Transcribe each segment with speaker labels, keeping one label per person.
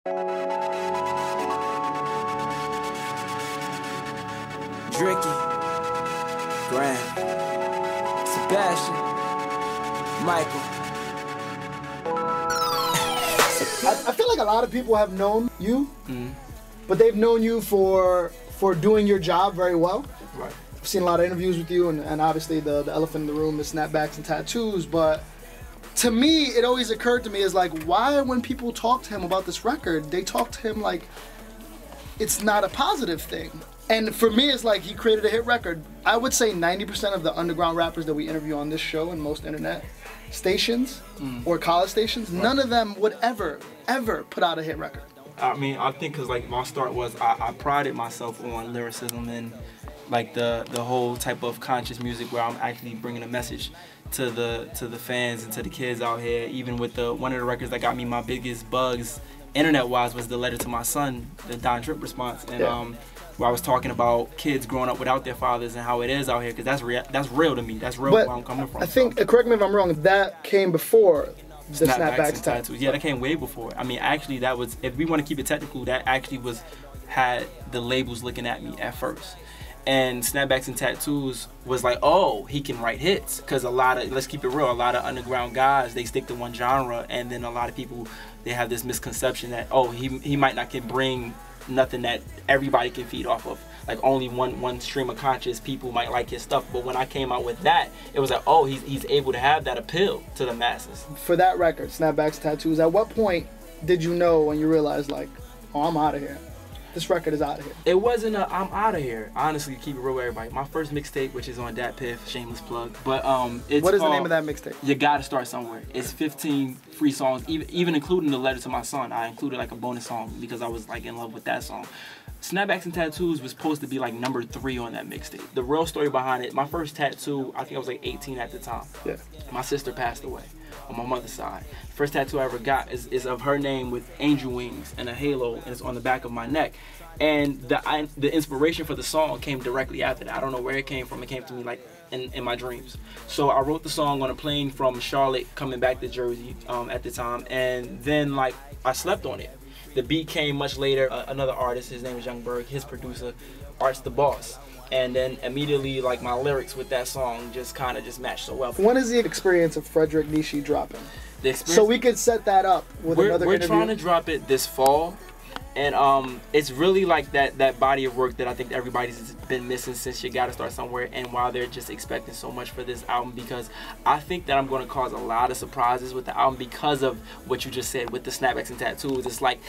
Speaker 1: Driicky Graham, Sebastian, Michael.
Speaker 2: I feel like a lot of people have known you, but they've known you for doing your job very well.
Speaker 3: Right.
Speaker 2: I've seen a lot of interviews with you, and obviously the elephant in the room is snapbacks and tattoos, but to me, it always occurred to me is like, why when people talk to him about this record, they talk to him like it's not a positive thing. And for me, it's like he created a hit record. I would say 90% of the underground rappers that we interview on this show and most internet stations or college stations, none of them would ever put out a hit record.
Speaker 3: I mean, I think because like my start was I prided myself on lyricism and like the whole type of conscious music where I'm actually bringing a message to the fans and to the kids out here. Even with one of the records that got me my biggest bugs internet-wise was the Letter to My Son, the Don Trip response, and where I was talking about kids growing up without their fathers and how it is out here, because that's real to me. That's real where I'm coming from.
Speaker 2: I think, correct me if I'm wrong, that came before the Snapbacks Tattoos.
Speaker 3: Yeah, that came way before. I mean, actually, that was, if we want to keep it technical, that actually had the labels looking at me at first. And Snapbacks and Tattoos was like, oh, he can write hits. Because a lot of, let's keep it real, a lot of underground guys, they stick to one genre, and then a lot of people, they have this misconception that, oh, he might not can bring nothing that everybody can feed off of. Like only one stream of conscious people might like his stuff. But when I came out with that, it was like, oh, he's able to have that appeal to the masses.
Speaker 2: For that record, Snapbacks Tattoos, at what point did you know when you realized like, oh, I'm out of here? This record is out of here.
Speaker 3: It wasn't a I'm out of here. Honestly, keep it real with everybody. My first mixtape, which is on Dat Piff, shameless plug. But it's
Speaker 2: what is the
Speaker 3: called,
Speaker 2: name of that mixtape?
Speaker 3: You Gotta Start Somewhere. It's 15 free songs, even including the Letter to My Son. I included like a bonus song because I was like in love with that song. Snapbacks and Tattoos was supposed to be like number 3 on that mixtape. The real story behind it, my first tattoo, I think I was like 18 at the time.
Speaker 2: Yeah. My
Speaker 3: sister passed away on my mother's side. First tattoo I ever got is of her name with angel wings and a halo, and it's on the back of my neck. And the inspiration for the song came directly after that. I don't know where it came from. It came to me like in my dreams. So I wrote the song on a plane from Charlotte coming back to Jersey at the time, and then like I slept on it. The beat came much later. Another artist, his name is Young Berg, his producer, Art's the Boss. And then immediately, like, my lyrics with that song just kind of just matched so well.
Speaker 2: When is the experience of Frederick Nishi dropping?
Speaker 3: The experience,
Speaker 2: so we could set that up with another interview.
Speaker 3: We're trying to drop it this fall. And it's really like that body of work that I think everybody's been missing since You Gotta Start Somewhere, and while they're just expecting so much for this album, because I think that I'm going to cause a lot of surprises with the album because of what you just said with the Snapbacks and Tattoos. It's like,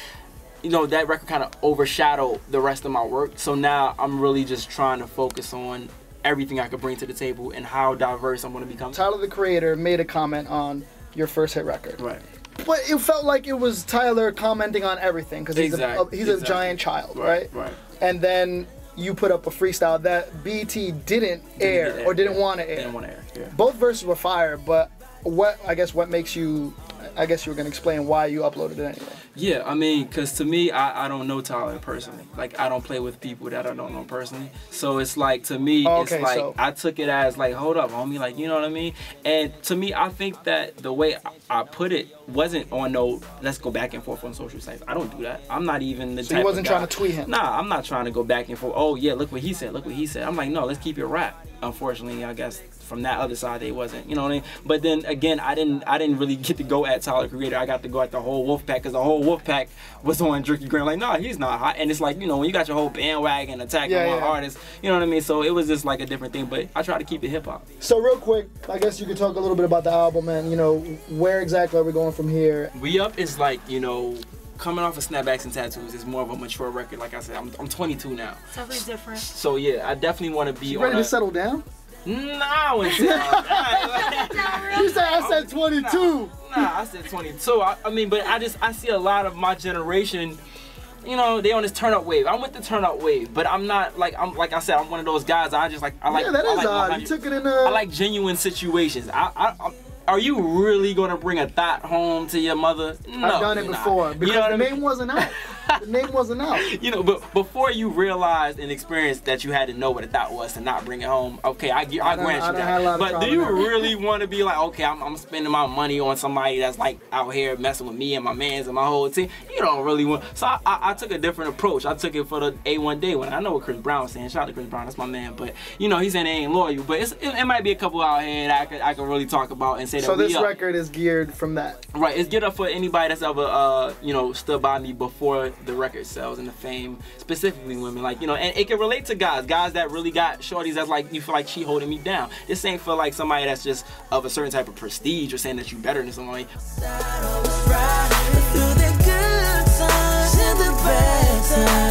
Speaker 3: you know, that record kind of overshadowed the rest of my work. So now I'm really just trying to focus on everything I could bring to the table and how diverse I'm going to become.
Speaker 2: Tyler, the Creator, made a comment on your first hit record.
Speaker 3: Right.
Speaker 2: But it felt like it was Tyler commenting on everything because he's a giant child, right?
Speaker 3: Right.
Speaker 2: And then you put up a freestyle that BT didn't air or didn't want to air.
Speaker 3: Didn't want to air. Yeah.
Speaker 2: Both verses were fire, but what makes you? I guess you were gonna explain why you uploaded it anyway.
Speaker 3: Yeah, I mean, cause to me, I don't know Tyler personally. Like, I don't play with people that I don't know personally. So it's like, to me, it's like, I took it as like, hold up, homie, like, you know what I mean? And to me, I think that the way I put it wasn't on no, let's go back and forth on social sites. I don't do that. I'm not even the type of guy. So you wasn't trying to tweet him? Nah, I'm not trying to go back and forth. Oh yeah, look what he said, look what he said. I'm like, no, let's keep it rap. Unfortunately, I guess from that other side, they wasn't, you know what I mean? But then again, I didn't really get to go at Tyler, Creator. I got to go at the whole Wolfpack, because the whole Wolfpack was on Driicky Graham. Like, nah, he's not hot. And it's like, you know, when you got your whole bandwagon attacking one artist, you know what I mean? So it was just like a different thing, but I try to keep it hip hop.
Speaker 2: So real quick, I guess you could talk a little bit about the album and, you know, where exactly are we going from here?
Speaker 3: We Up is like, you know, coming off of Snapbacks and Tattoos, it's more of a mature record. Like I said, I'm 22 now.
Speaker 4: Something different.
Speaker 3: So yeah, I definitely want to be
Speaker 2: you ready to settle down?
Speaker 3: Nah, I wouldn't say that.
Speaker 2: You said I said 22.
Speaker 3: Nah, I said 22. I mean, but I see a lot of my generation, you know, they on this turn up wave. I'm with the turn up wave, but I'm not like I said, I'm one of those guys. I like
Speaker 2: yeah, that is odd. You took it in
Speaker 3: I like genuine situations. are you really gonna bring a thought home to your mother? No,
Speaker 2: I've done it before because
Speaker 3: you know
Speaker 2: the name wasn't out. The name wasn't out.
Speaker 3: You know, but before you realized and experienced that you had to know what a thought was to not bring it home, okay, I grant you that. But do you really want to be like, okay, I'm spending my money on somebody that's like out here messing with me and my mans and my whole team? You don't really want. So I took a different approach. I took it for the A1 day one. I know what Chris Brown was saying. Shout out to Chris Brown, that's my man. But you know, he's saying they ain't loyal. But it might be a couple out here that I could really talk about and say that.
Speaker 2: So this record is geared from that.
Speaker 3: Right, it's geared up for anybody that's ever you know, stood by me before the record sells and the fame, specifically women, like, you know, and it can relate to guys that really got shorties that's like, you feel like she holding me down. This ain't for like somebody that's just of a certain type of prestige or saying that you better than somebody.
Speaker 1: Through the good times and the bad times.